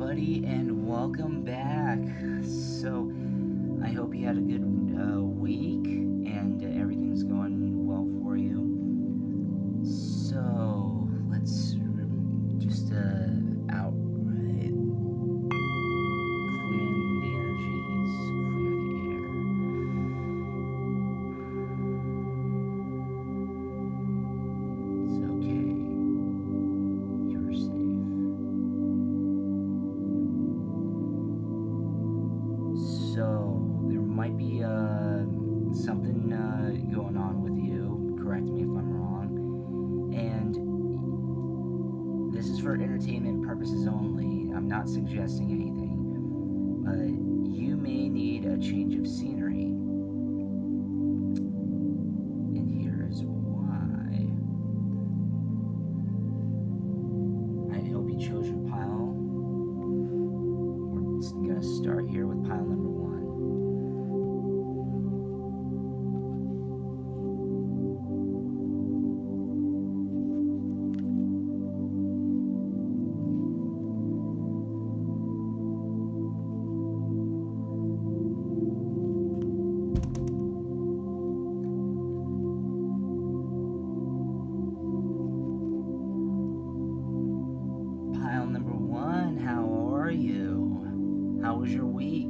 everybody, and welcome back. So, I hope you had a good week and everything's going well for you. So, let's just outright clean the energies, clear the air. It's okay. You're safe. So, there might be something going on with you. Correct me if I'm wrong. And this is for entertainment purposes only. I'm not suggesting anything. But you may need a change of scenery. And here's why. I hope you chose your pile. We're just gonna start here with pile number 1. Pile number 1, how are you? How was your week?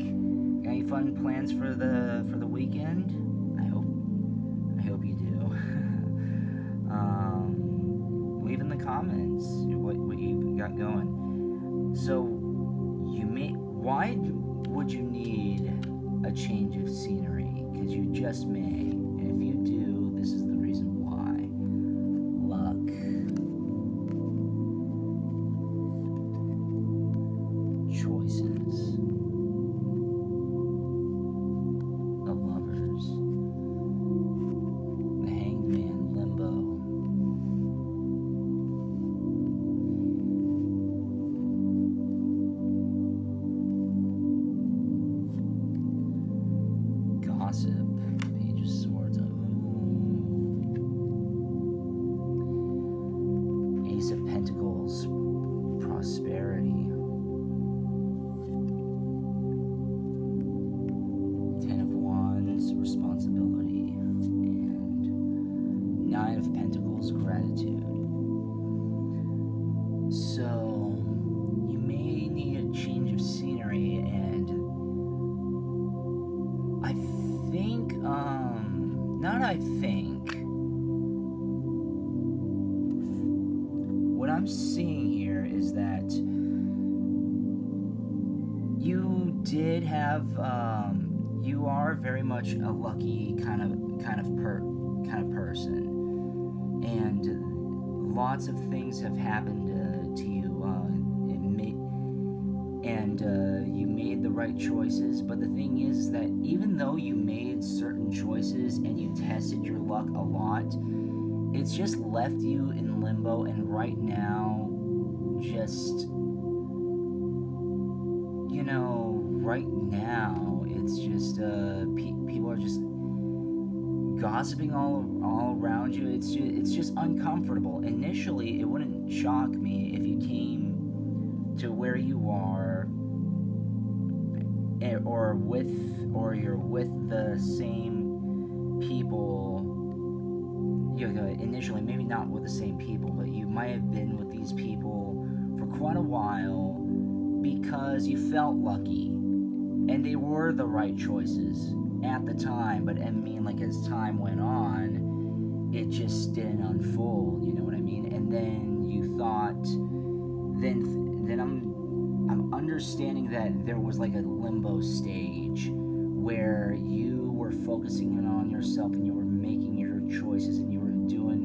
Got any fun plans for the weekend? I hope you do. Leave in the comments what you got going. So why would you need a change of scenery? Because you just may, and if you do, this is the reason why. Luck. Choices. The lovers. The hangman, limbo. Gossip. Page of Swords. Ace of Pentacles. Prosperity. Responsibility, and 9 of Pentacles, gratitude. So you may need a change of scenery, and what I'm seeing here is that you did have you are very much a lucky kind of person, and lots of things have happened to you, you made the right choices. But the thing is that even though you made certain choices and you tested your luck a lot, it's just left you in limbo. And right now, just right now, it's just people are just gossiping all around you. It's just uncomfortable. Initially, it wouldn't shock me if you came to where you are, or you're with the same people. Initially, maybe not with the same people, but you might have been with these people for quite a while because you felt lucky. And they were the right choices at the time, but as time went on, it just didn't unfold. You know what I mean? And then you thought, then I'm understanding that there was like a limbo stage where you were focusing in on yourself and you were making your choices and you were doing,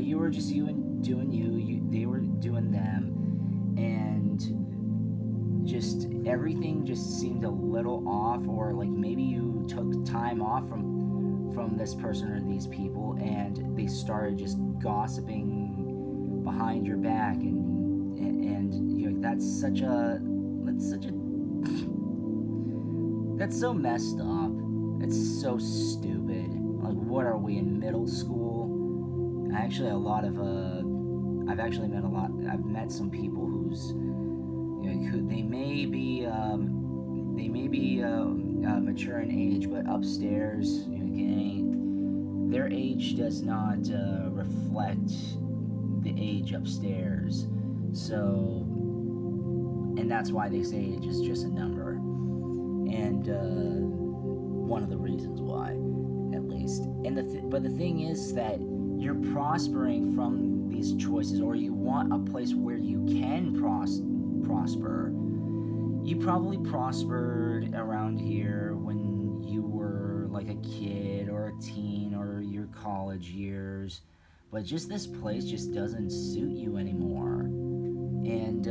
you were just doing you. They were doing them, and just everything just seemed a little off, or like maybe you took time off from this person or these people, and they started just gossiping behind your back, and that's so messed up. It's so stupid. Like, what are we, in middle school? I've met some people whose they may be mature in age, but upstairs, their age does not reflect the age upstairs. So, and that's why they say age is just a number, and one of the reasons why, at least. And but the thing is that you're prospering from these choices, or you want a place where you can prosper. You probably prospered around here when you were like a kid or a teen or your college years, but just this place just doesn't suit you anymore, and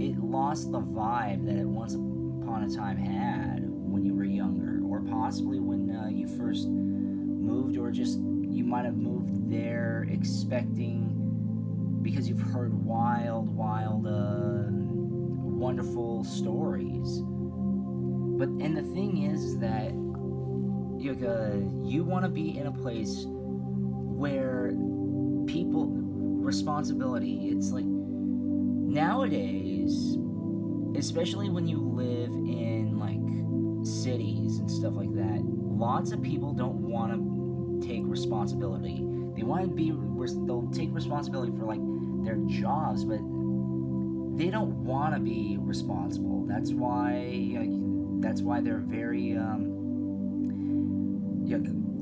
it lost the vibe that it once upon a time had when you were younger, or possibly when you first moved, or just you might have moved there expecting, because you've heard wild, wonderful stories. And the thing is that you want to be in a place where responsibility, it's like nowadays, especially when you live in like cities and stuff like that, lots of people don't want to take responsibility. They'll take responsibility for like their jobs, but they don't want to be responsible. That's why they're very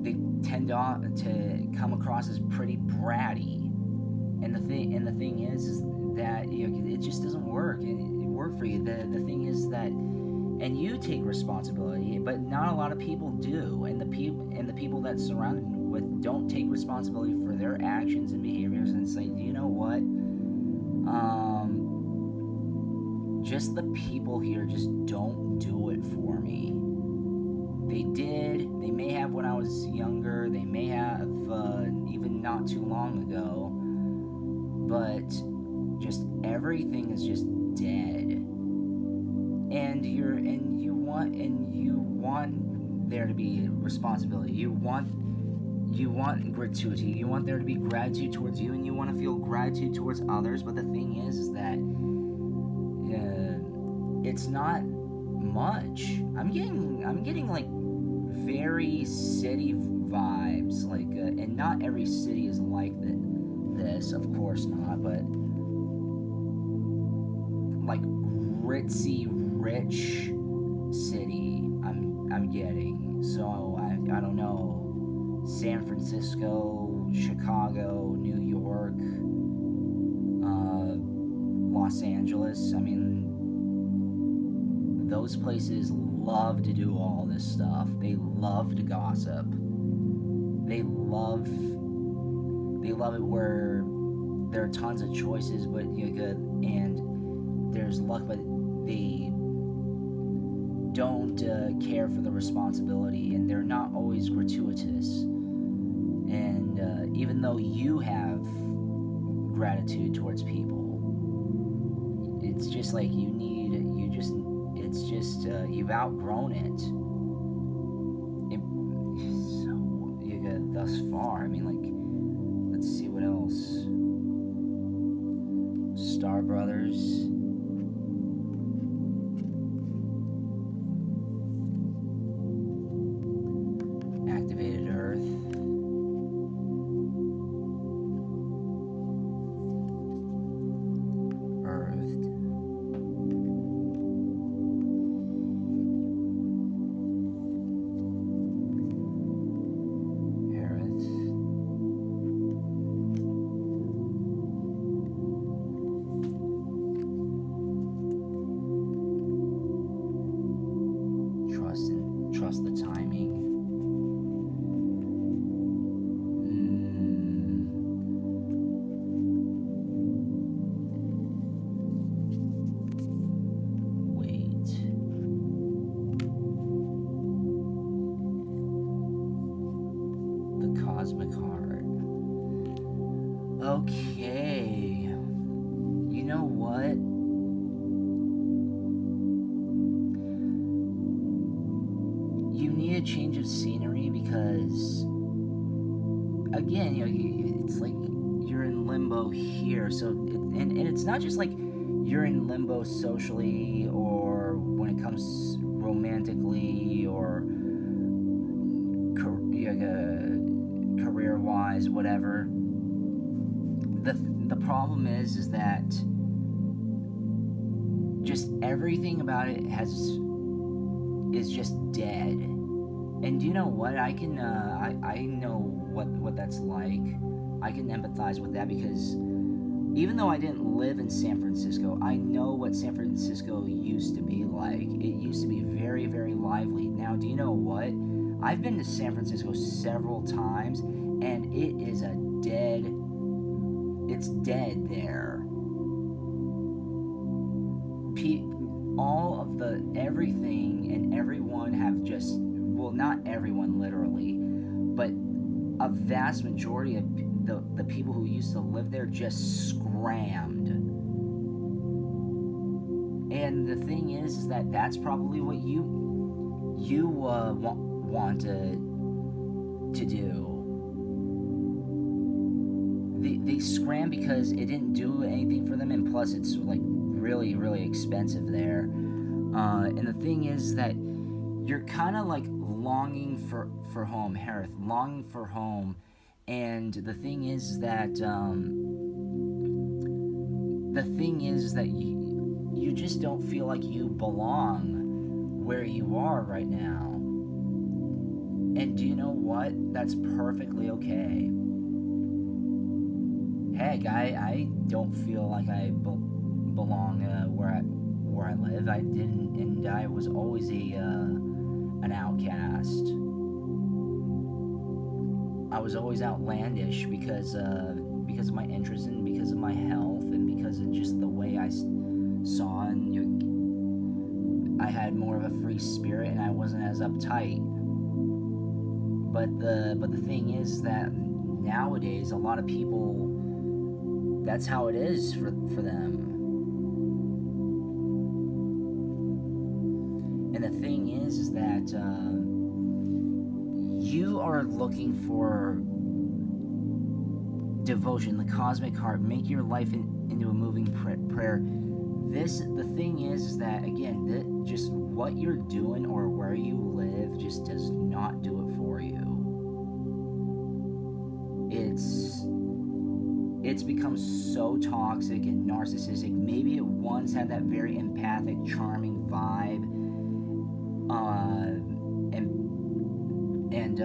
they tend to come across as pretty bratty. And the thing is that it just doesn't work. It work for you. The thing is that, and you take responsibility, but not a lot of people do. And the people that surround them with don't take responsibility for their actions and behaviors, and say, you know what? Just the people here just don't do it for me. They may have when I was younger, they may have even not too long ago, but just everything is just dead. And you want there to be responsibility. You want gratuity. You want there to be gratitude towards you, and you want to feel gratitude towards others. But the thing is that it's not much. I'm getting like very city vibes, like, and not every city is like this, of course not, but like ritzy, rich city. I'm getting. So I don't know. San Francisco, Chicago, New York, Los Angeles. I mean, those places love to do all this stuff. They love to gossip. They love it where there are tons of choices, but and there's luck, but they don't care for the responsibility, and they're not always gratuitous. And even though you have gratitude towards people, it's just like you've outgrown it. So you got thus far. I mean, like, let's see what else. Star Brothers. Activated Earth. Trust the timing. Wait. The Cosmic Heart. Okay. You know what? You need a change of scenery, because again, it's like you're in limbo here, so and it's not just like you're in limbo socially or when it comes romantically or career-wise, whatever. The problem is that just everything about it is just dead. And do you know what? I can I know what that's like. I can empathize with that because even though I didn't live in San Francisco, I know what San Francisco used to be like. It used to be very, very lively. Now, do you know what? I've been to San Francisco several times, and it is it's dead there. All of everything and everyone have just, well, not everyone literally, but a vast majority of the people who used to live there just scrammed. And the thing is that that's probably what you wanted to do. They scram because it didn't do anything for them, and plus it's like really, really expensive there. And the thing is that you're kind of like longing for home, Harith, longing for home. And the thing is that you just don't feel like you belong where you are right now. And do you know what? That's perfectly okay. Heck, I don't feel like I belong where I live. I didn't, and I was always an outcast. I was always outlandish because of my interest and because of my health and because of just the way I saw, and I had more of a free spirit and I wasn't as uptight. But the thing is that nowadays a lot of people, that's how it is for them. And the thing is that you are looking for devotion, the cosmic heart, make your life into a moving prayer. The thing is that, again, just what you're doing or where you live just does not do it for you. It's become so toxic and narcissistic. Maybe it once had that very empathic, charming vibe, and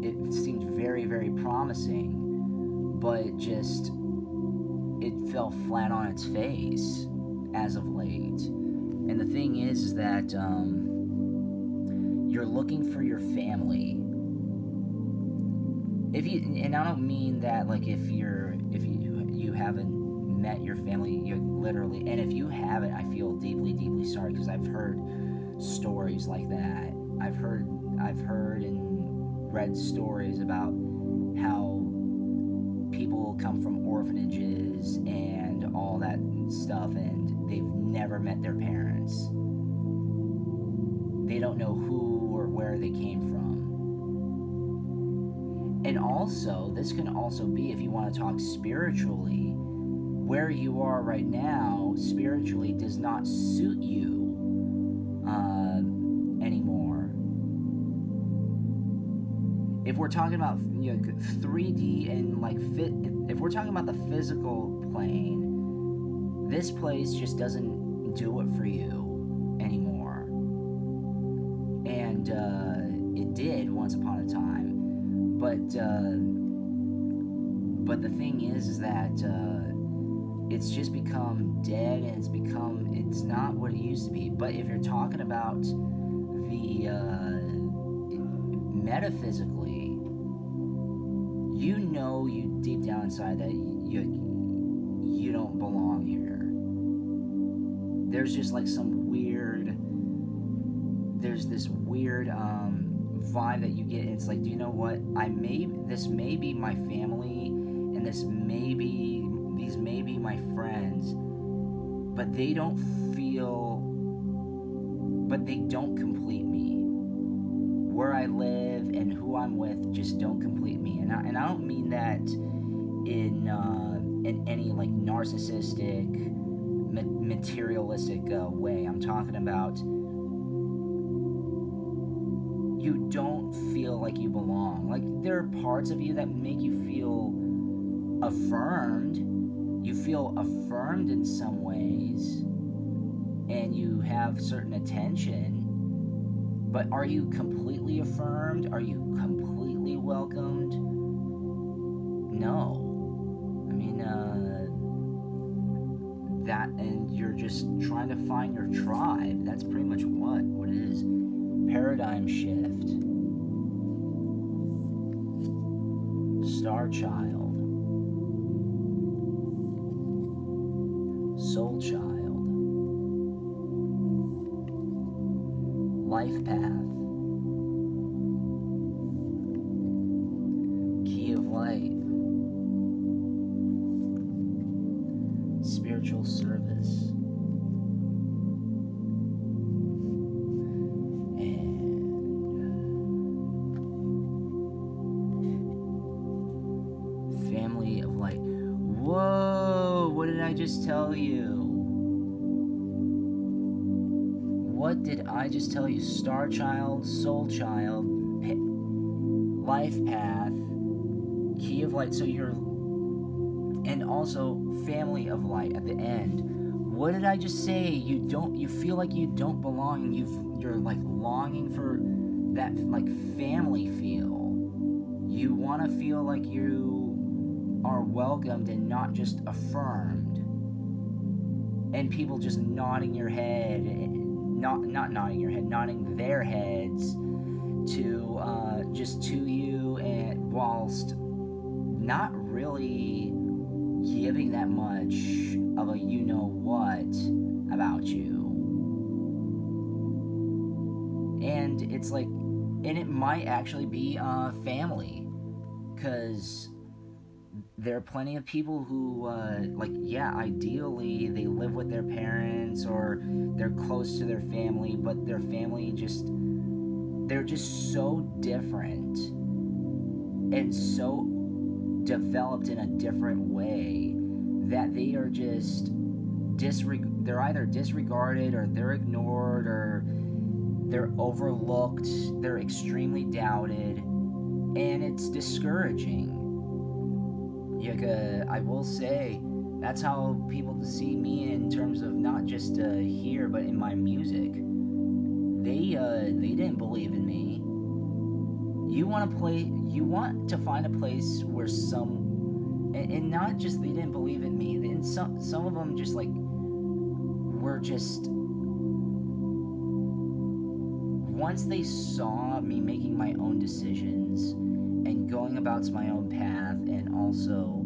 it seemed very, very promising, but it fell flat on its face as of late. And the thing is that you're looking for your family. And I don't mean that like if you haven't met your family, you're literally, and if you haven't, I feel deeply, deeply sorry, because I've heard stories like that. I've heard and read stories about how people come from orphanages and all that stuff, and they've never met their parents. They don't know who or where they came from. And also, this can also be, if you want to talk spiritually, where you are right now spiritually does not suit you anymore. If we're talking about 3D and if we're talking about the physical plane, this place just doesn't do it for you anymore. And it did once upon a time. But the thing is that it's just become dead, and it's not what it used to be. But if you're talking about the metaphysically, you deep down inside that you don't belong here. There's just like there's this weird vibe that you get. It's like, do you know what? This may be my family, and these may be my friends, but they don't complete me. Where I live and who I'm with just don't complete me. And I don't mean that in any like narcissistic, materialistic way. I'm talking about you don't feel like you belong. Like, there are parts of you that make you feel affirmed. You feel affirmed in some ways, and you have certain attention. But are you completely affirmed? Are you completely welcomed? No. I mean, that, and you're just trying to find your tribe. That's pretty much what it is. Paradigm shift. Star child. Soul child. Life path. Key of light. Spiritual service. Family of light. Whoa, what did I just tell you? What did I just tell you? Star child, soul child, life path, key of light. So you're, and also family of light at the end. What did I just say? You feel like you don't belong, and you're like longing for that like family feel. You want to feel like you are welcomed and not just affirmed. And people just nodding your head, not nodding your head, nodding their heads to just to you, and whilst not really giving that much of a you know what about you. And it's like, and it might actually be family, because there are plenty of people who like, yeah, ideally they live with their parents or they're close to their family, but their family they're just so different and so developed in a different way that they are just they're either disregarded, or they're ignored, or they're overlooked, they're extremely doubted, and it's discouraging. I will say, that's how people see me in terms of not just here, but in my music. They didn't believe in me. You want to find a place where and not just they didn't believe in me. And some of them just like were just, once they saw me making my own decisions and going about my own path, and also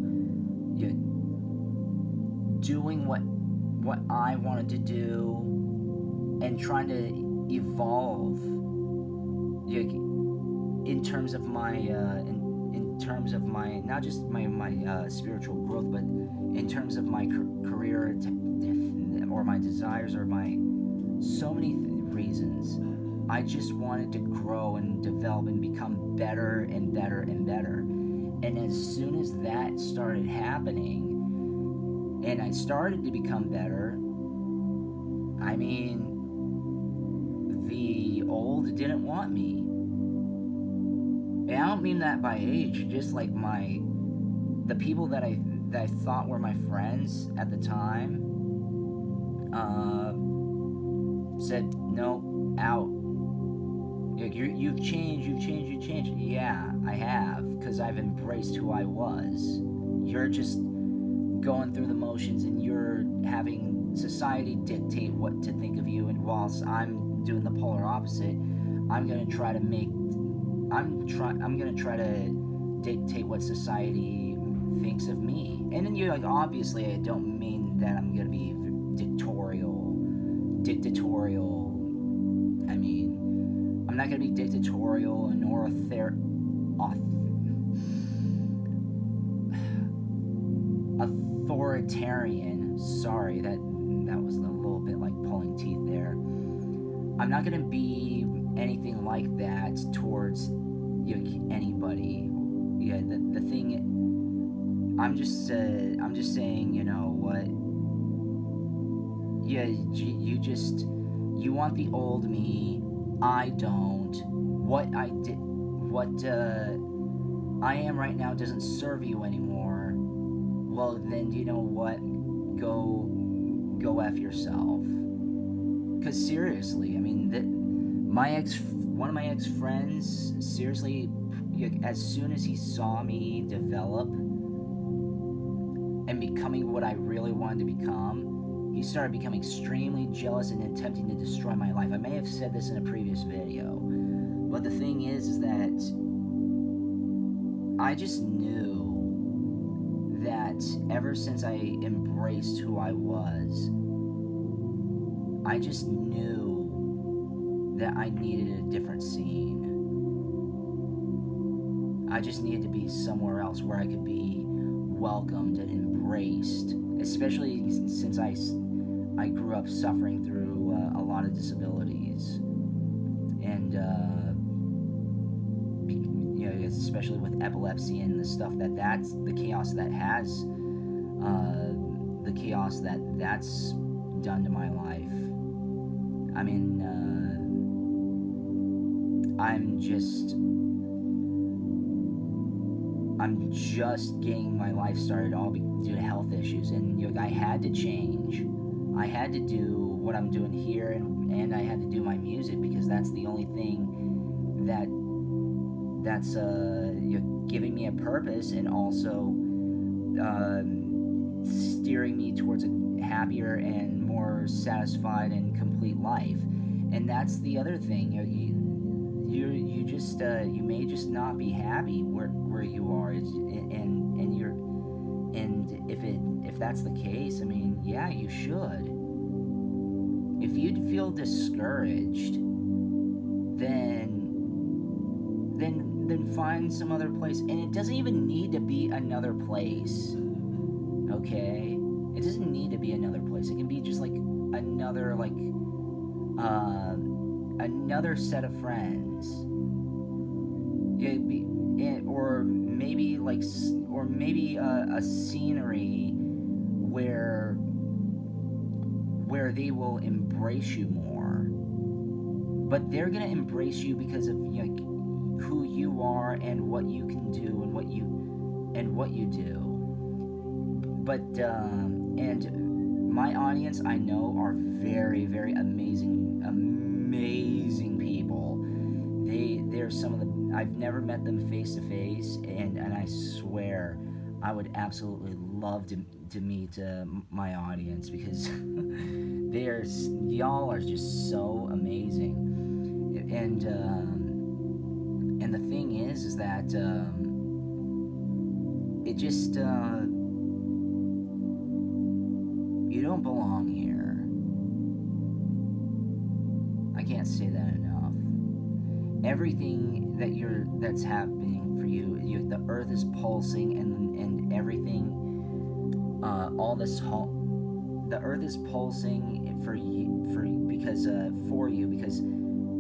doing what I wanted to do, and trying to evolve in terms of my in terms of my, not just my spiritual growth, but in terms of my career or my desires, or my so many reasons. I just wanted to grow and develop and become better and better and better. And as soon as that started happening, and I started to become better, I mean, the old didn't want me. And I don't mean that by age, just like the people that I thought were my friends at the time, said, no, out. You've changed. Yeah, I have, because I've embraced who I was. You're just going through the motions, and you're having society dictate what to think of you, and whilst I'm doing the polar opposite, I'm gonna try to dictate what society thinks of me. And then you're like, obviously I don't mean that I'm gonna be dictatorial. I mean, I'm not gonna be dictatorial nor authoritarian. Sorry, that was a little bit like pulling teeth there. I'm not gonna be anything like that towards anybody. Yeah, the thing I'm just saying, you know what? Yeah, you want the old me. I don't. What I am right now doesn't serve you anymore. Well, then you know what? Go f yourself. Cause seriously, I mean, one of my ex friends, seriously, as soon as he saw me develop and becoming what I really wanted to become, he started becoming extremely jealous and attempting to destroy my life. I may have said this in a previous video, but the thing is that I just knew that ever since I embraced who I was, I just knew that I needed a different scene. I just needed to be somewhere else where I could be welcomed and embraced, especially since I grew up suffering through a lot of disabilities, and you know, especially with epilepsy and the stuff that's the chaos that has the chaos that's done to my life. I mean, I'm just getting my life started all due to health issues, and you know, I had to change. I had to do what I'm doing here, and I had to do my music because that's the only thing that's you know, giving me a purpose and also steering me towards a happier and more satisfied and complete life. And that's the other thing. You know, you just you may just not be happy where you are, and you're, and if that's the case, I mean, yeah, you should. If you feel discouraged, then find some other place. And it doesn't even need to be another place, okay? It doesn't need to be another place. It can be just like another another set of friends. Or maybe a scenery where they will embrace you more. But they're gonna embrace you because of, you know, who you are and what you can do and what you do. But and my audience, I know, are very, very amazing people. They're some of the, I've never met them face to face, and I swear I would absolutely love to meet my audience, because y'all are just so amazing. And the thing is that it just you don't belong here. I can't say that enough. Everything that's happening for you, the earth is pulsing, and everything, the earth is pulsing for you because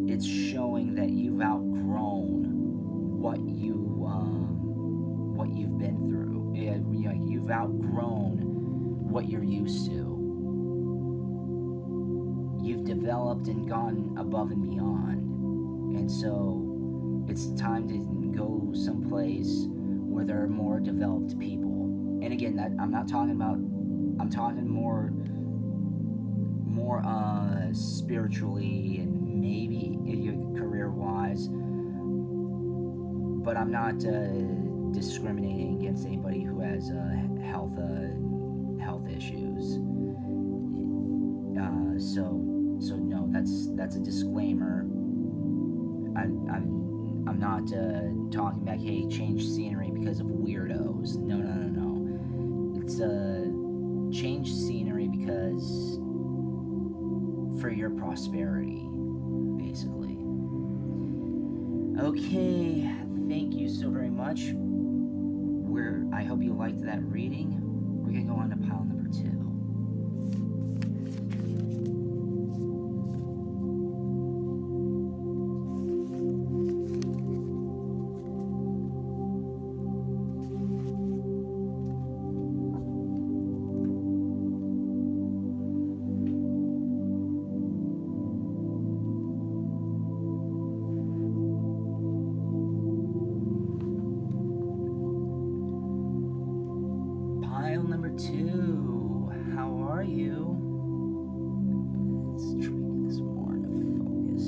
it's showing that you've outgrown what you've been through. Yeah, you know, you've outgrown what you're used to. You've developed and gone above and beyond. And so it's time to go someplace where there are more developed people. And again, I'm talking more spiritually and maybe career-wise, but I'm not discriminating against anybody who has health issues. So no, that's a disclaimer. I'm not talking about, hey, change scenery because of weirdos. No. It's change scenery because for your prosperity, basically. Okay, thank you so very much. I hope you liked that reading. We're gonna go on to pile number 2. 2. How are you? Let's try to get this more into focus.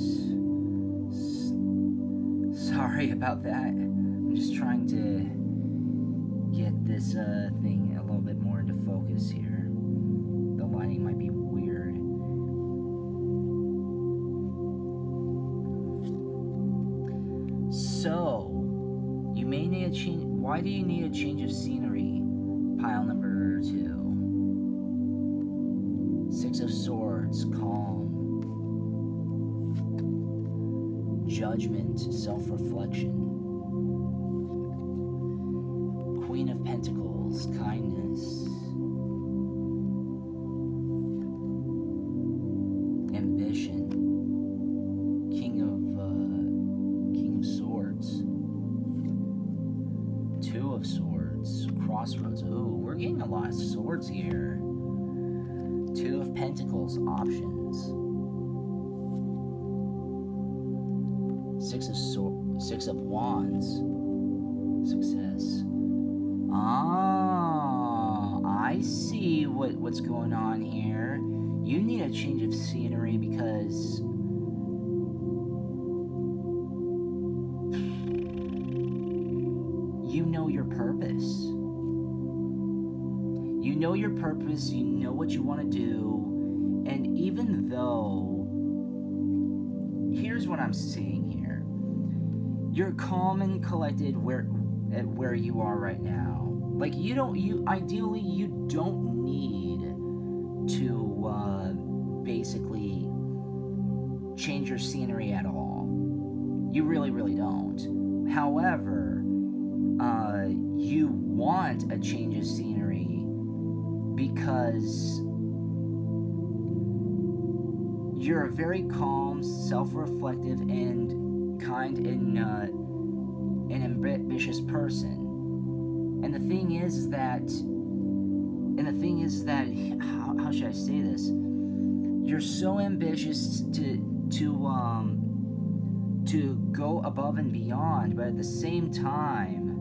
Sorry about that. I'm just trying to get this thing a little bit more into focus here. The lighting might be weird. So, you may need a change. Why do you need a change of scenery? Pile number 2. 6 of Swords, calm. Judgment, self-reflection. Queen of Pentacles, kindness. Ambition. King of Swords. 2 of Swords, crossroads. Ooh, we're getting a lot of swords here. 2 of Pentacles, options. 6 of Wands, success. Ah, I see what's going on here. You need a change of scenery because you know your purpose. You know your purpose, you know what you want to do, and even though, here's what I'm seeing here. You're calm and collected where you are right now. Like ideally you don't need to basically change your scenery at all. You really, really don't. However, you want a change of scenery because you're a very calm, self-reflective, and kind and ambitious person. And the thing is that how should I say this? You're so ambitious to go above and beyond, but at the same time,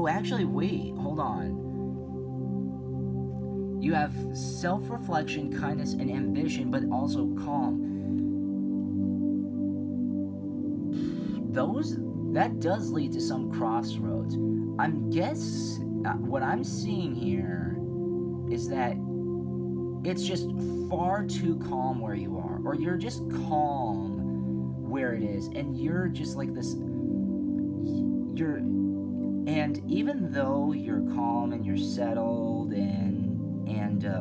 actually, wait, hold on. You have self-reflection, kindness, and ambition, but also calm. That does lead to some crossroads. What I'm seeing here is that it's just far too calm where you are, or you're just calm where it is, and you're just like this. And even though you're calm and you're settled and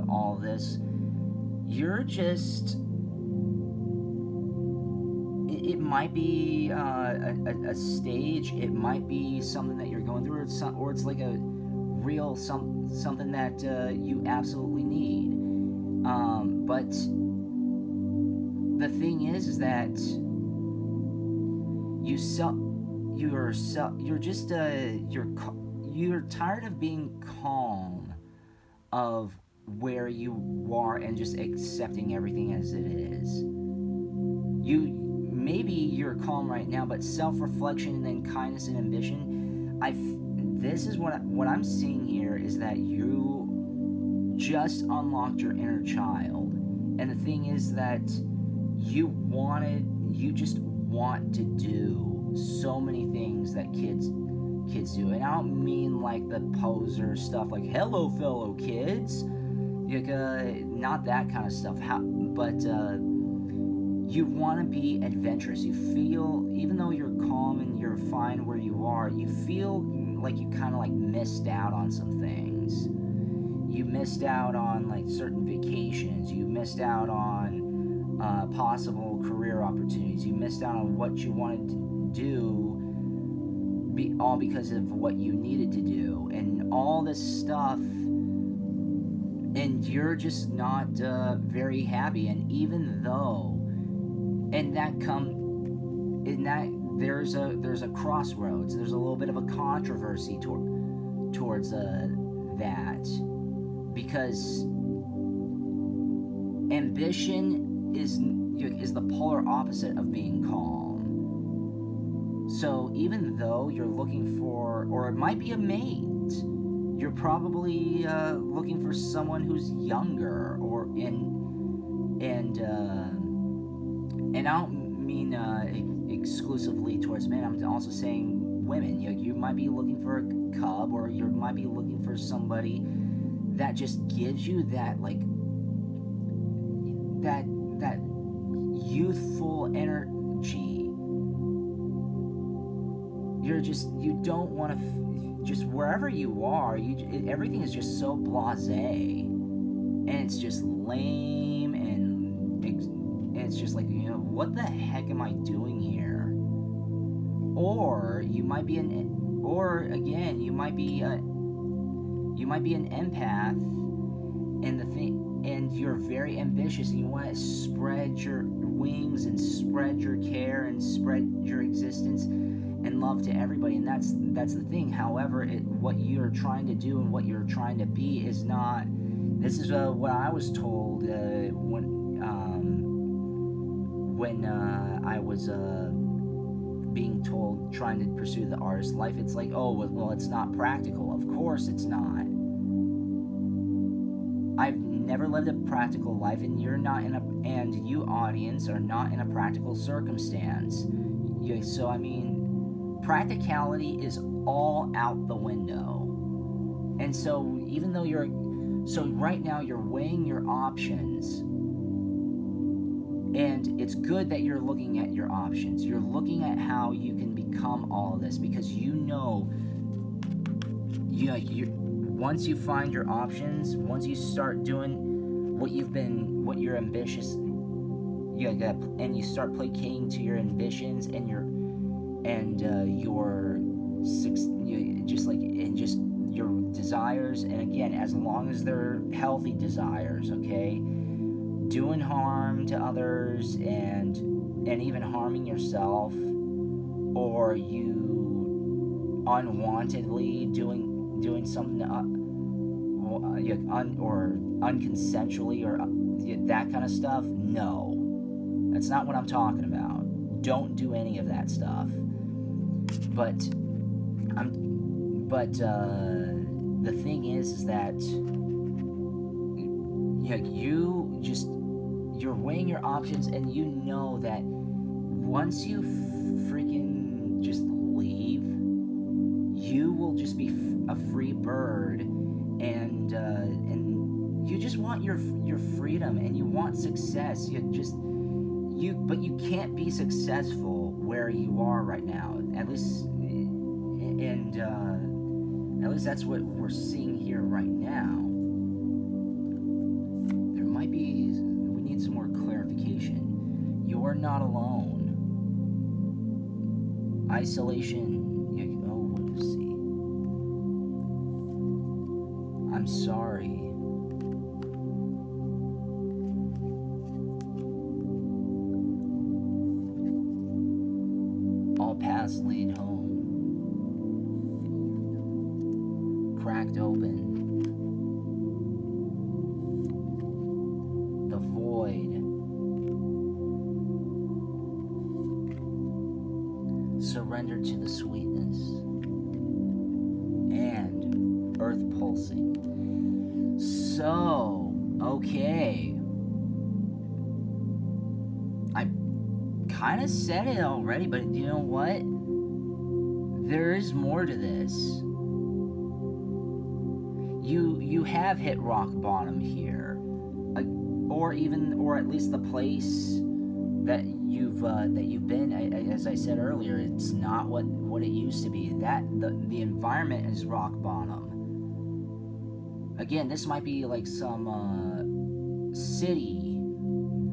all this, you're just. It might be a stage. It might be something that you're going through, or it's like a real something that you absolutely need. But the thing is that you're tired of being calm of where you are and just accepting everything as it is. Maybe you're calm right now, but self-reflection and then kindness and ambition, this is what I'm seeing here, is that you just unlocked your inner child. And the thing is that you just want to do so many things that kids do. And I don't mean like the poser stuff like, hello fellow kids, not that kind of stuff, but you want to be adventurous. You feel, even though you're calm and you're fine where you are, you feel like you kind of like missed out on some things. You missed out on like certain vacations. You missed out on possible career opportunities. You missed out on what you wanted to do, all because of what you needed to do, and all this stuff. And you're just not very happy. And even though, there's a crossroads. There's a little bit of a controversy towards that, because ambition is the polar opposite of being calm. So even though you're looking for, or it might be a mate, you're probably looking for someone who's younger, and I don't mean exclusively towards men. I'm also saying women. You might be looking for a cub, or you might be looking for somebody that just gives you that that youthful energy. You don't want to just wherever you are. Everything is just so blasé, and it's just lame, and it's just like, what the heck am I doing here? Or you might be an empath, and you're very ambitious, and you want to spread your wings and spread your care and spread your existence and love to everybody, and that's the thing. However, what you're trying to do and what you're trying to be is not. This is what I was told when I was being told trying to pursue the artist life. It's like, oh well, it's not practical. Of course it's not. I've never lived a practical life, and you're not and you audience are not in a practical circumstance. So I mean, practicality is all out the window. And so even though right now you're weighing your options, and it's good that you're looking at your options. You're looking at how you can become all of this, because once you find your options, once you start doing what you're ambitious, and you start placating to your ambitions and your your desires, and again, as long as they're healthy desires, okay, doing harm to others and even harming yourself, or you unwantedly doing something or unconsensually, or that kind of stuff, no, that's not what I'm talking about. Don't do any of that stuff. But the thing is that you're weighing your options, and you know that once you freaking just leave, you will just be a free bird, and you just want your freedom, and you want success. But you can't be successful where you are right now. At least that's what we're seeing here right now. We need some more clarification. You're not alone. Isolation. Let's see. I'm sorry. All paths lead home. Cracked open. The void. Surrender to the sweetness. And earth pulsing. So, okay. I kind of said it already, but you know what? There is more to this. You have hit rock bottom here, or at least the place that you've been. As I said earlier, it's not what it used to be. That the environment is rock bottom. Again, this might be like some city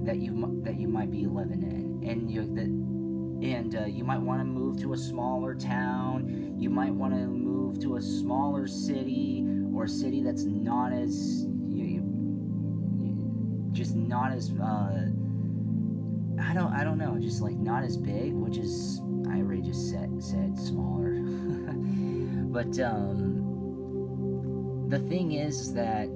that you might be living in, and you might want to move to a smaller town. You might want to move to a smaller city, or a city that's not as I don't know, just like not as big, which is, I already just said smaller. But the thing is that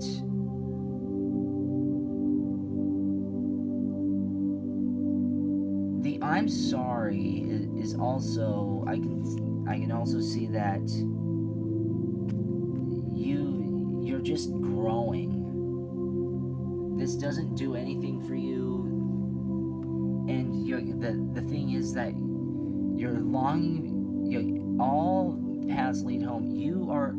the I'm sorry is also, I can also see that you just growing. This doesn't do anything for you, and the thing is that you're longing. All paths lead home. You're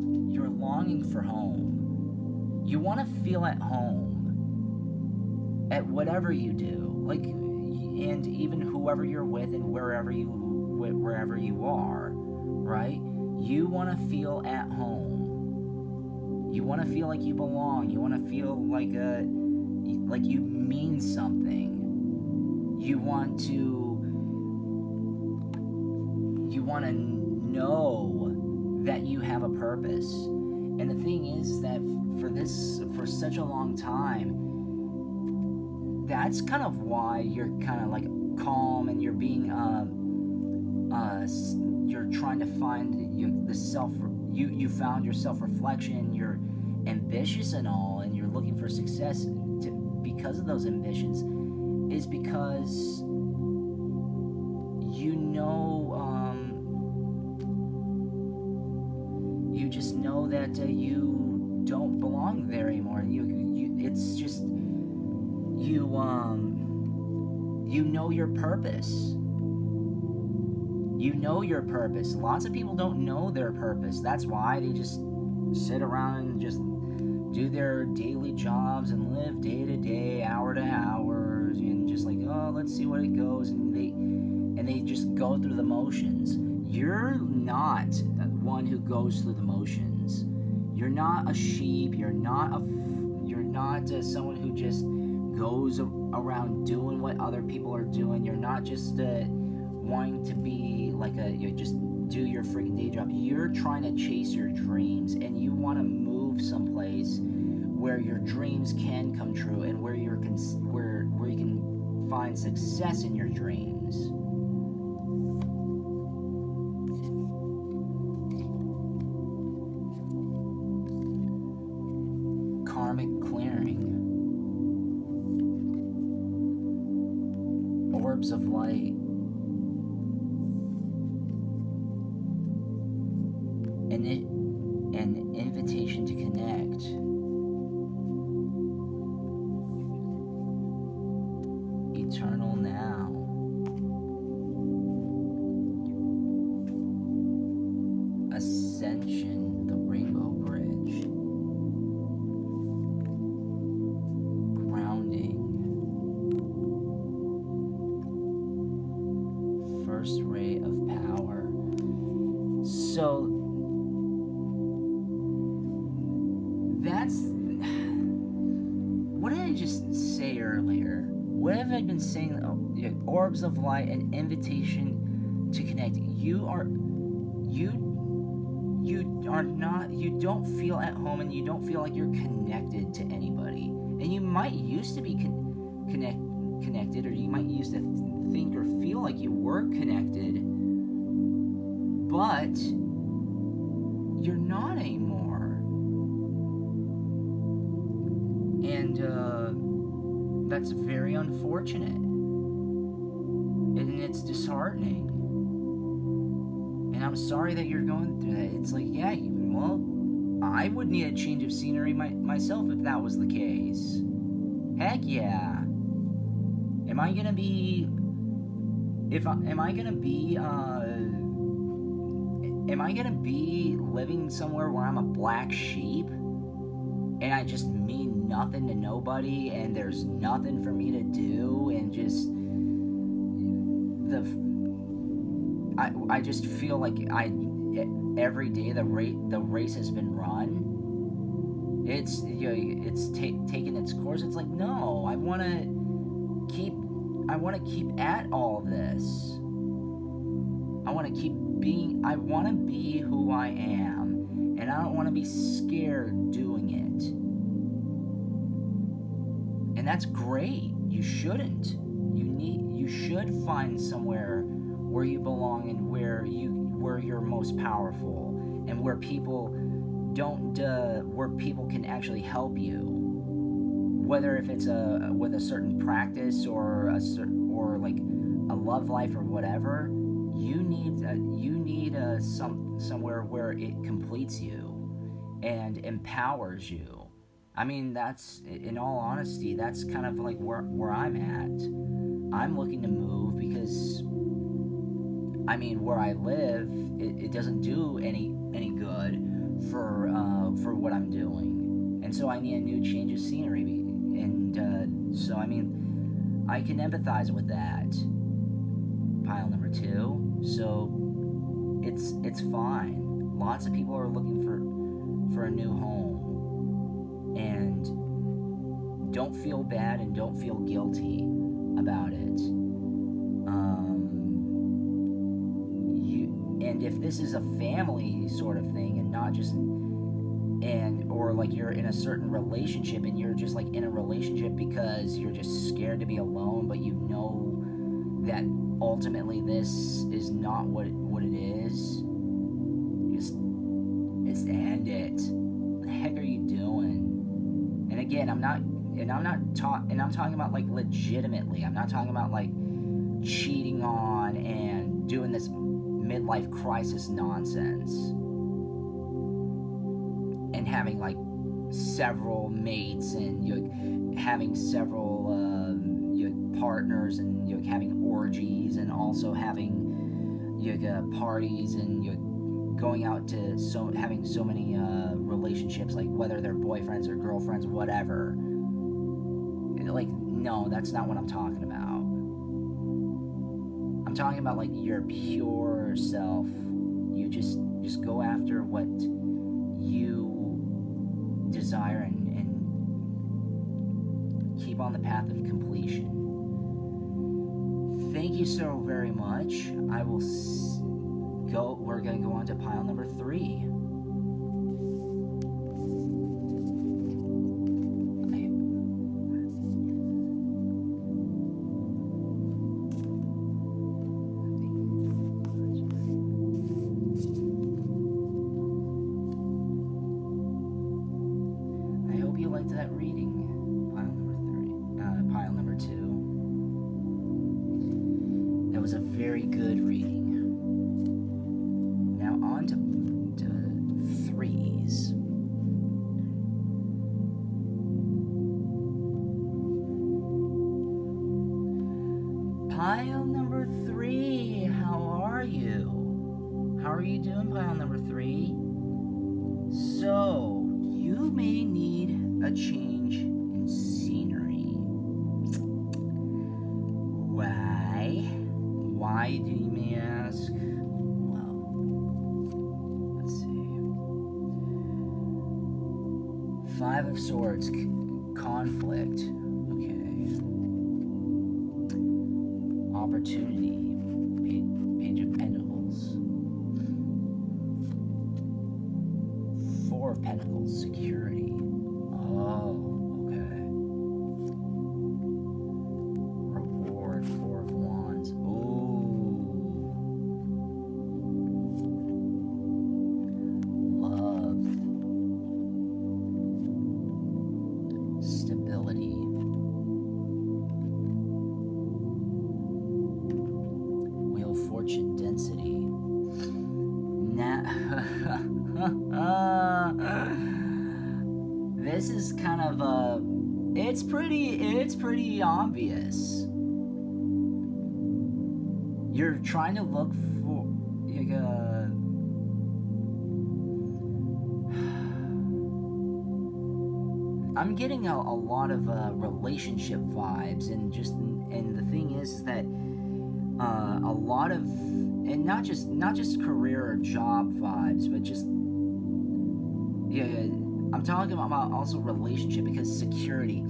longing for home. You want to feel at home at whatever you do, and even whoever you're with, and wherever you are, right? You want to feel at home. You want to feel like you belong. You want to feel like you mean something. You want to know that you have a purpose. And the thing is that for such a long time, that's kind of why you're kind of like calm, and you're being you're trying to find you found your self-reflection. You're ambitious and all, and you're looking for success because of those ambitions, is because you just know that you don't belong there anymore. It's just you know your purpose. You know your purpose. Lots of people don't know their purpose. That's why they just sit around and just do their daily jobs and live day to day, hour to hour, and just like, oh, let's see what it goes, and they just go through the motions. You're not one who goes through the motions. You're not a sheep. You're not someone who just goes around doing what other people are doing. You're not just wanting to be like you just do your freaking day job. You're trying to chase your dreams, and you want to move someplace where your dreams can come true, and where you can find success in your dreams. Karmic clearing. Orbs of light. An invitation to connect. Eternal now. Ascension, the rainbow bridge. Grounding. First ray of power. So what did I just say earlier? What have I been saying? Orbs of light, an invitation to connect. You don't feel at home, and you don't feel like you're connected to anybody. And you might used to be connected, or you might used to think or feel like you were connected, but you're not anymore. And that's very unfortunate, and it's disheartening, and I'm sorry that you're going through that. It's like, yeah, well, I would need a change of scenery myself if that was the case. Heck yeah. Am I gonna be living somewhere where I'm a black sheep, and I just mean nothing to nobody, and there's nothing for me to do, and just I just feel like every day the race has been run. It's taken its course. It's like, no, I want to keep at all this. I want to be who I am, and I don't want to be scared doing it. And that's great. You shouldn't. You should find somewhere where you belong, and where you're most powerful, and where people can actually help you, whether if it's with a certain practice or like a love life or whatever. You need somewhere where it completes you and empowers you. I mean, that's, in all honesty, that's kind of like where I'm at. I'm looking to move because, I mean, where I live, it doesn't do any good for what I'm doing, and so I need a new change of scenery. And so, I mean, I can empathize with that. Pile number 2. So it's fine. Lots of people are looking for a new home, and don't feel bad and don't feel guilty about it. And if this is a family sort of thing and not just, or like you're in a certain relationship and you're just like in a relationship because you're just scared to be alone, but you know that ultimately this is not what it is, just end it. What the heck are you doing? And again, I'm talking about like legitimately. I'm not talking about like cheating on and doing this midlife crisis nonsense and having like several mates and you're having several partners and you're having orgies and also having parties and you're going out to having so many relationships, like whether they're boyfriends or girlfriends, whatever. Like, no, that's not what I'm talking about. I'm talking about like your pure self. You just go after what you desire and keep on the path of completion. Thank you so very much. I will we're going to go on to pile number 3. I hope you liked that reading. Pile number 2. That was a very good reading. Now on to 3s. Pile number 3, how are you? How are you doing, pile number 3? So, you may need a change in scenery. Why? Why, do you may ask? Well, let's see. 5 of Swords, conflict. Okay. Opportunity. Page of Pentacles. 4 of Pentacles, security. Oh, okay. Reward, 4 of Wands. Ooh. Love. Stability. Wheel of Fortune, density. This is kind of it's pretty obvious. You're trying to look for like I'm getting a lot of relationship vibes, and the thing is that a lot of, and not just career or job vibes, but just I'm talking about also relationship, because security.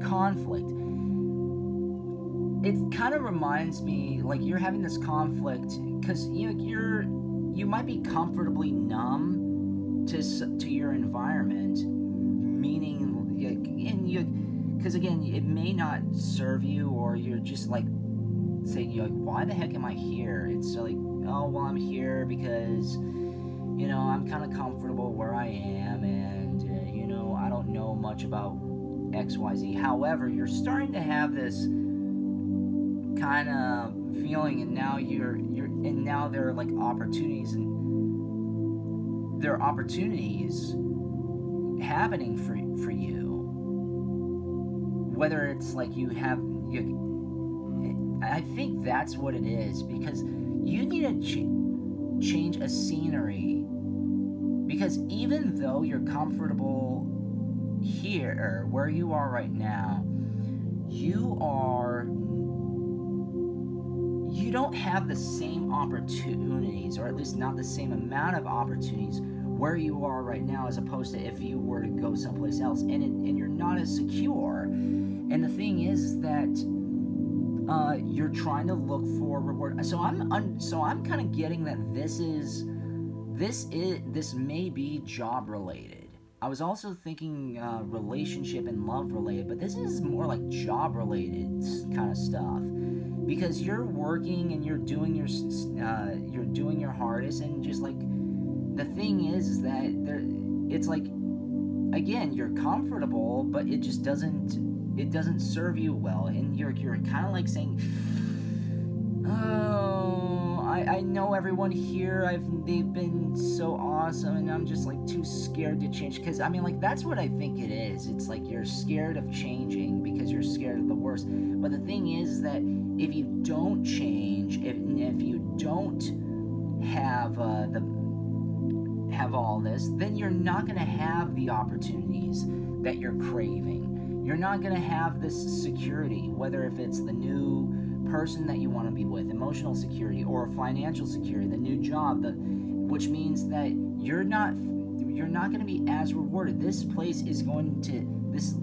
Conflict. It kind of reminds me like you're having this conflict because you might be comfortably numb to your environment, meaning because again, it may not serve you, or you're just like saying, why the heck am I here? It's like, oh, well, I'm here because I'm kind of comfortable where I am, and I don't know much about XYZ. However, you're starting to have this kind of feeling, and now and now there are like opportunities, and there are opportunities happening for you, whether it's like I think that's what it is, because you need to change a scenery, because even though you're comfortable here, or where you are right now, you don't have the same opportunities, or at least not the same amount of opportunities where you are right now, as opposed to if you were to go someplace else, and you're not as secure. And the thing is that you're trying to look for reward. So I'm kind of getting that this may be job related. I was also thinking relationship and love related, but this is more like job related kind of stuff, because you're working and you're doing your hardest, and just like the thing is that it's like, again, you're comfortable, but it just doesn't serve you well, and you're kind of like saying, oh, I know everyone here, they've been so awesome, and I'm just like too scared to change. Because I mean, like, that's what I think it is. It's like you're scared of changing because you're scared of the worst. But the thing is that if you don't change, if you don't have all this, then you're not going to have the opportunities that you're craving. You're not going to have this security, whether if it's the new person that you want to be with, emotional security, or financial security, the new job, which means that you're not going to be as rewarded. This place is going to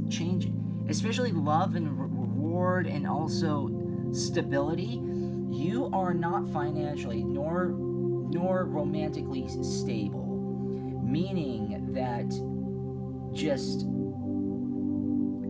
change, especially love and reward, and also stability. You are not financially nor romantically stable, meaning that just.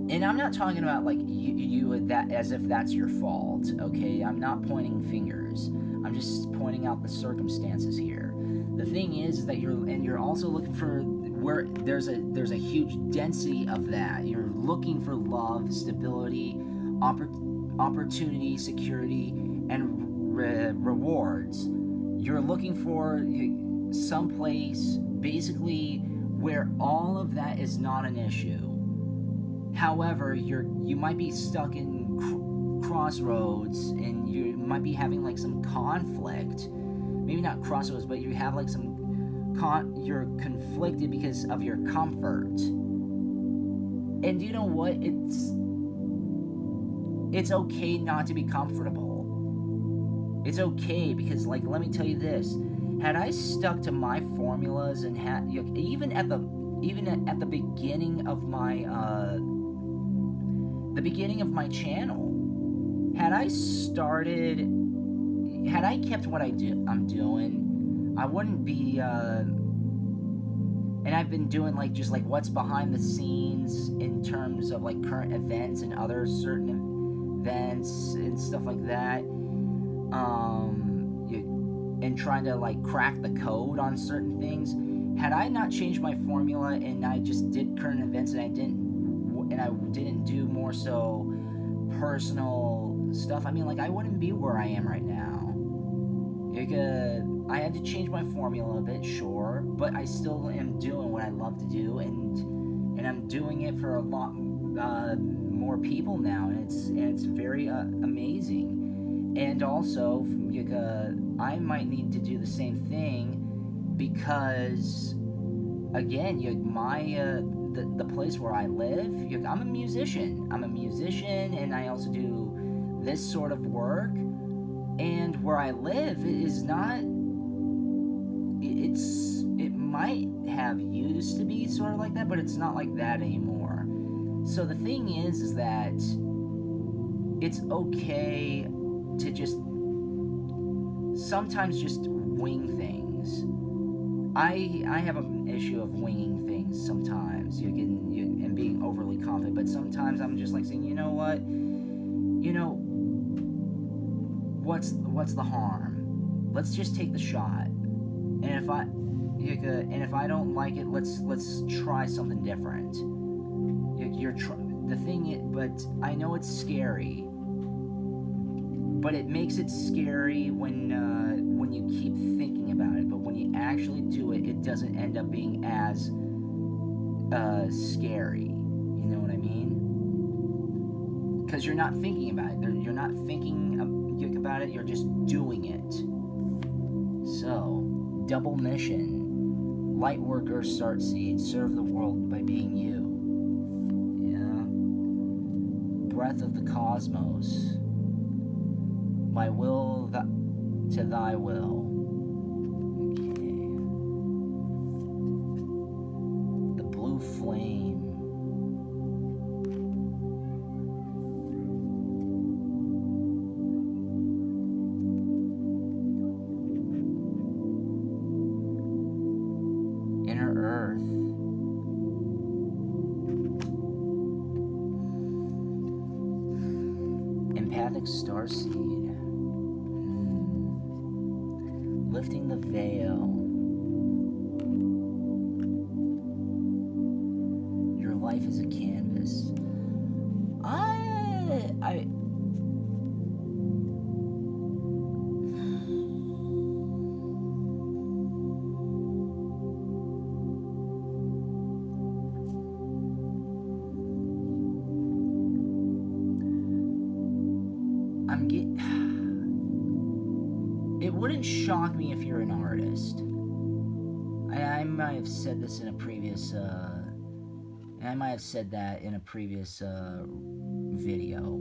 And I'm not talking about like you that as if that's your fault, okay? I'm not pointing fingers. I'm just pointing out the circumstances here. The thing is that you're also looking for where there's a huge density of that. You're looking for love, stability, opportunity, security, and rewards. You're looking for someplace basically where all of that is not an issue. However, you might be stuck in crossroads, and you might be having like some conflict. Maybe not crossroads, but you have like you're conflicted because of your comfort. And you know what? It's okay not to be comfortable. It's okay, because like, let me tell you this: had I stuck to my formulas and even at the beginning of my channel, had I kept what I'm doing, I wouldn't be and I've been doing like just like what's behind the scenes in terms of like current events and other certain events and stuff like that, and trying to like crack the code on certain things. Had I not changed my formula and I just did current events, and I didn't do more so personal stuff, I mean, like, I wouldn't be where I am right now. I had to change my formula a bit, sure, but I still am doing what I love to do, and I'm doing it for a lot more people now, and it's very amazing. And also, I might need to do the same thing, because again, the place where I live, I'm a musician, and I also do this sort of work, and where I live is not, it might have used to be sort of like that, but it's not like that anymore. So the thing is that it's okay to just sometimes just wing things. I have an issue of winging things sometimes, and being overly confident, but sometimes I'm just like saying, you know what, what's the harm? Let's just take the shot, and if I don't like it, let's try something different. The thing is, but I know it's scary, but it makes it scary when you keep thinking about it. But when you actually do it, it doesn't end up being as scary. You know what I mean? Because you're not thinking about it. You're not thinking about it. You're just doing it. So, double mission. Light worker, start seed. Serve the world by being you. Yeah. Breath of the cosmos. My will to thy will. Okay. The blue flame. Inner earth. Empathic starseed. Lifting the veil. Your life is a canvas. It wouldn't shock me if you're an artist. I might have said this in a previous, I might have said that in a previous video,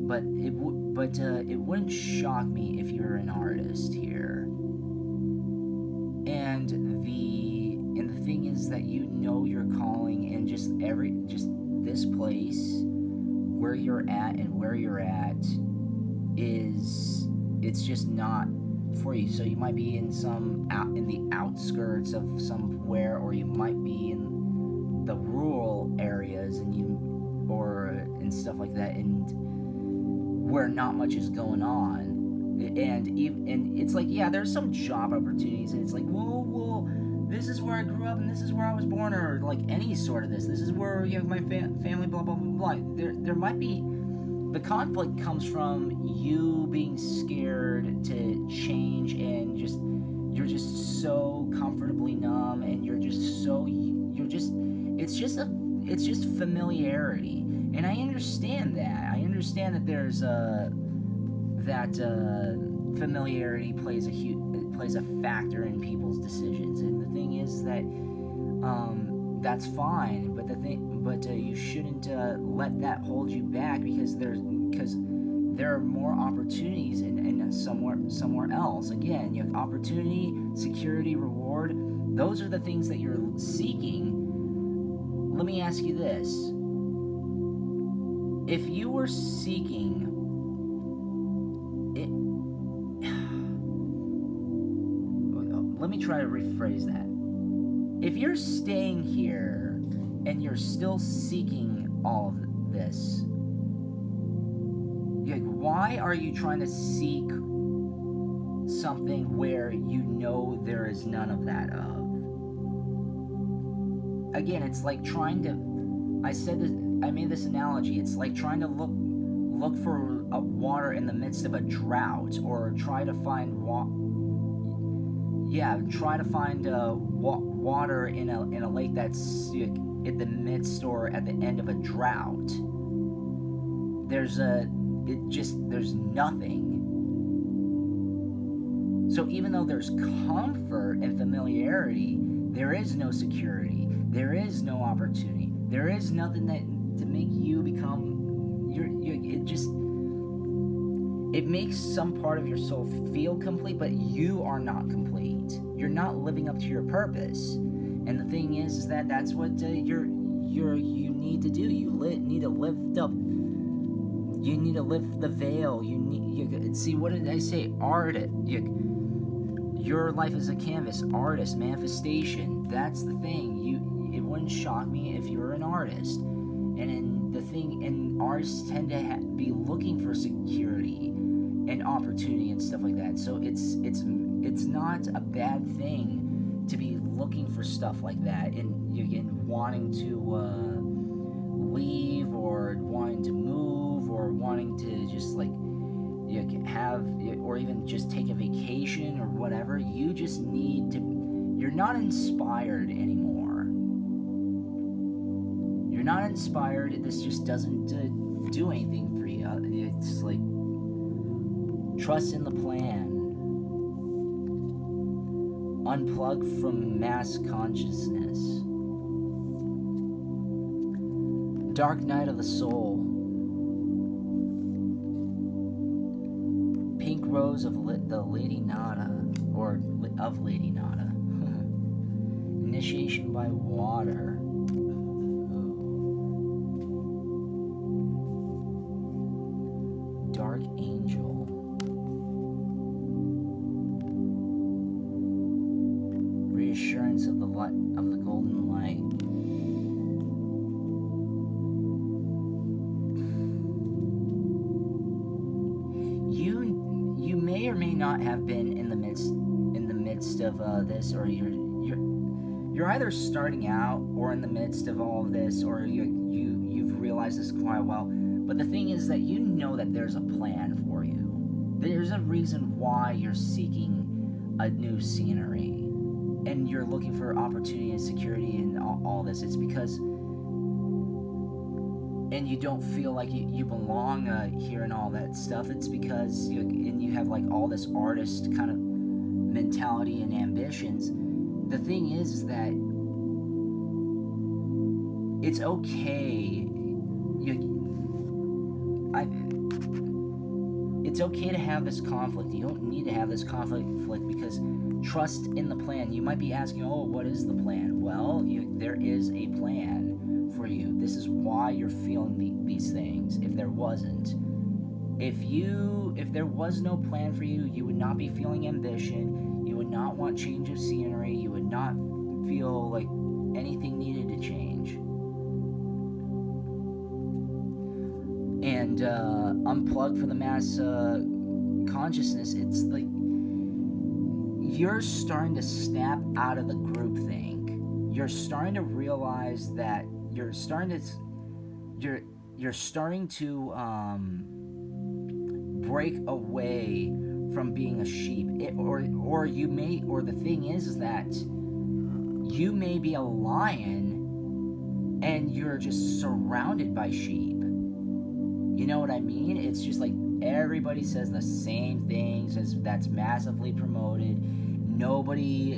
but it wouldn't shock me if you're an artist here. And the thing is that you know your calling, and just this place where you're at and where you're at it's just not for you. So you might be in the outskirts of somewhere, or you might be in the rural areas and stuff like that, and where not much is going on, and it's like, yeah, there's some job opportunities, and it's like, well, this is where I grew up and this is where I was born, or like any sort of this is where my family, blah blah blah blah. There might be. The conflict comes from you being scared to change, and you're just so comfortably numb, and it's just familiarity. And I understand that. I understand that there's familiarity plays a factor in people's decisions. And the thing is that that's fine, but you shouldn't let that hold you back, because there are more opportunities in somewhere else. Again, you have opportunity, security, reward. Those are the things that you're seeking. Let me ask you this: if you were seeking it, let me try to rephrase that. If you're staying here and you're still seeking all of this, why are you trying to seek something where you know there is none of that of? Again, it's like trying to, I made this analogy, it's like trying to look for water in the midst of a drought, or try to find water in a lake that's in the midst or at the end of a drought. There's nothing. So even though there's comfort and familiarity, there is no security, there is no opportunity, there is nothing to make you become it makes some part of your soul feel complete, but you are not complete. You're not living up to your purpose. And the thing is that that's what you need to do. You need to lift up. You need to lift the veil. See, what did I say? Your life is a canvas. Artist, manifestation. That's the thing. It wouldn't shock me if you were an artist. And artists tend to be looking for security and opportunity and stuff like that. So it's not a bad thing to be looking for stuff like that, and wanting to leave, or wanting to move, or wanting to just you can have, or even just take a vacation or whatever. You just need to, you're not inspired anymore. You're not inspired. This just doesn't do anything for you. It's like, trust in the plan. Unplug from mass consciousness. Dark night of the soul. Pink rose of the Lady Nada, or of Lady Nada. Initiation by water. Dark angel. Reassurance of the light, of the golden light. You may or may not have been in the midst of this, or you're either starting out or in the midst of all of this, or you've realized this quite well. But the thing is that you know that there's a plan for you. There's a reason why you're seeking a new scenery, and you're looking for opportunity and security and all this. It's because, and you don't feel like you belong here and all that stuff. It's because you have like all this artist kind of mentality and ambitions. The thing is that it's okay. It's okay to have this conflict. You don't need to have this conflict because trust in the plan. You might be asking, oh, what is the plan? Well, there is a plan for you. This is why you're feeling these things. If there wasn't, if there was no plan for you, you would not be feeling ambition. You would not want change of scenery. You would not feel like anything needed to change. And unplug for the mass consciousness. It's like you're starting to snap out of the groupthink. You're starting to realize that you're starting to break away from being a sheep. Or the thing is that you may be a lion and you're just surrounded by sheep. You know what I mean? It's just like everybody says the same things, that's massively promoted. Nobody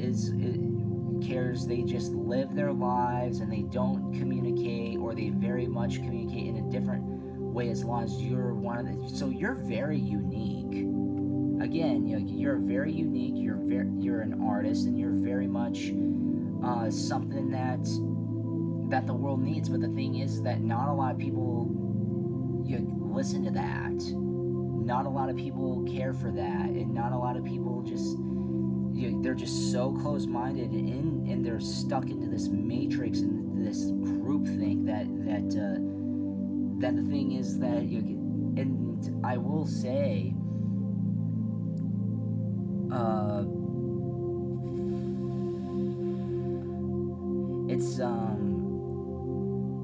cares. They just live their lives and they don't communicate, or they very much communicate in a different way as long as you're one of the... So you're very unique. Again, you're very unique. You're an artist, and you're very much something that the world needs. But the thing is that not a lot of people listen to that. Not a lot of people care for that, and not a lot of people just they're just so close-minded, and they're stuck into this matrix and this groupthink that the thing is that and I will say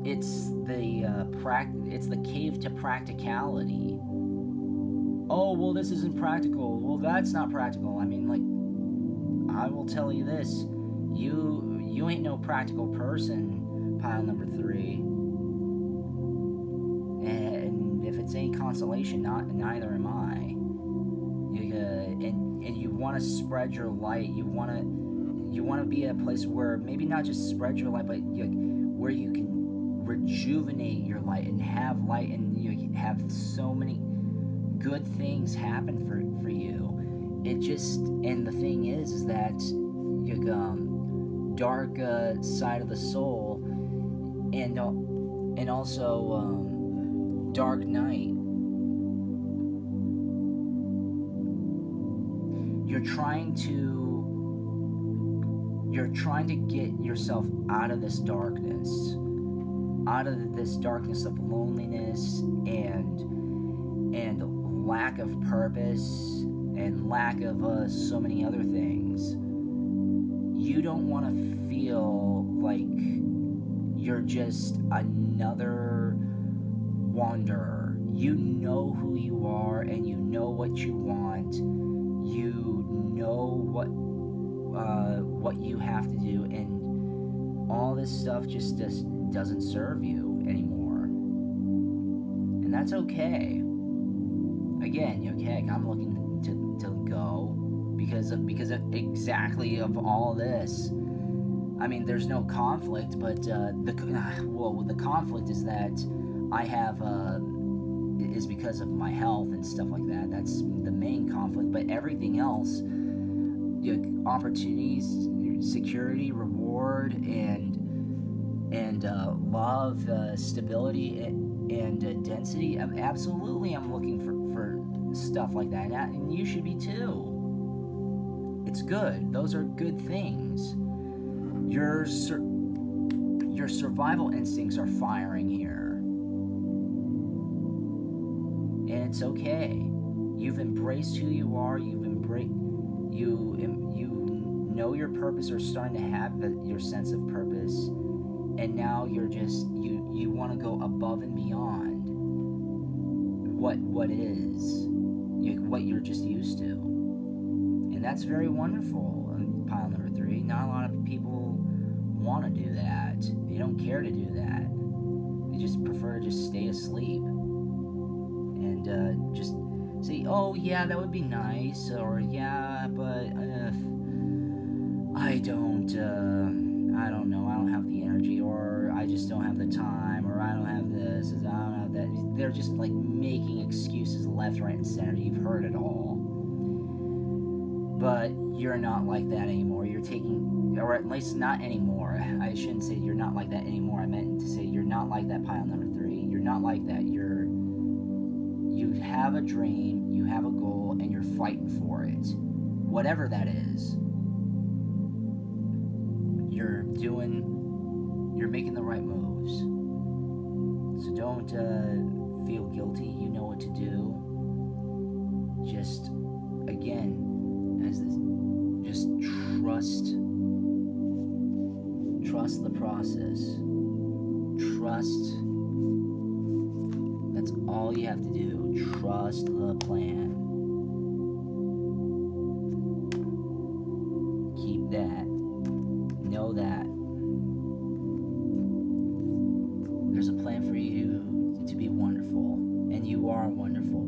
it's the cave to practicality. Oh, well, this isn't practical. Well, that's not practical. I mean, like, I will tell you this: you ain't no practical person, pile number 3. And if it's any consolation, neither am I. And you want to spread your light. You want to be at a place where maybe not just spread your light, but where you can rejuvenate your light and have light, and you have so many good things happen for you. It just, and the thing is that dark side of the soul, and also dark night. You're trying to get yourself out of this darkness, of loneliness and lack of purpose and lack of so many other things. You don't want to feel like you're just another wanderer. You know who you are, and you know what you want. You know what you have to do, and all this stuff just doesn't serve you anymore. And that's okay. Again, okay, I'm looking to go because of exactly of all this. I mean, there's no conflict, but the conflict is that I have is because of my health and stuff like that. That's the main conflict. But everything else, opportunities, security, reward, and love, stability, and density. Absolutely, I'm looking for stuff like that, and you should be too. It's good. Those are good things. Your survival instincts are firing here, and it's okay. You've embraced who you are. You know your purpose, or starting to have your sense of purpose, and now you're just you want to go above and beyond what is what you're just used to, and that's very wonderful. Pile number 3. Not a lot of people want to do that. They don't care to do that. They just prefer to just stay asleep and just say, "Oh yeah, that would be nice," or "Yeah, but I don't know. I don't have the energy, or I just don't have the time, or I don't have this, or I don't have that." They're just like making excuses left, right, and center. You've heard it all. But you're not like that anymore. You're taking, or at least not anymore. I shouldn't say you're not like that anymore. I meant to say you're not like that, pile number 3. You're not like that. You have a dream, you have a goal, and you're fighting for it. Whatever that is. You're making the right moves. So don't feel guilty. You know what to do. Just, again, just trust the process. Trust. That's all you have to do. Trust the plan. Keep that. Know that there's a plan for you to be wonderful, and you are wonderful.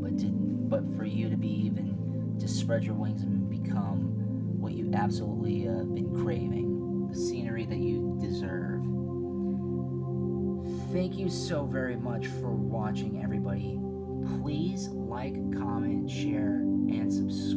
But for you to be even to spread your wings and become what you absolutely been craving, the scenery that you deserve. Thank you so very much for watching, everybody. Please like, comment, share, and subscribe.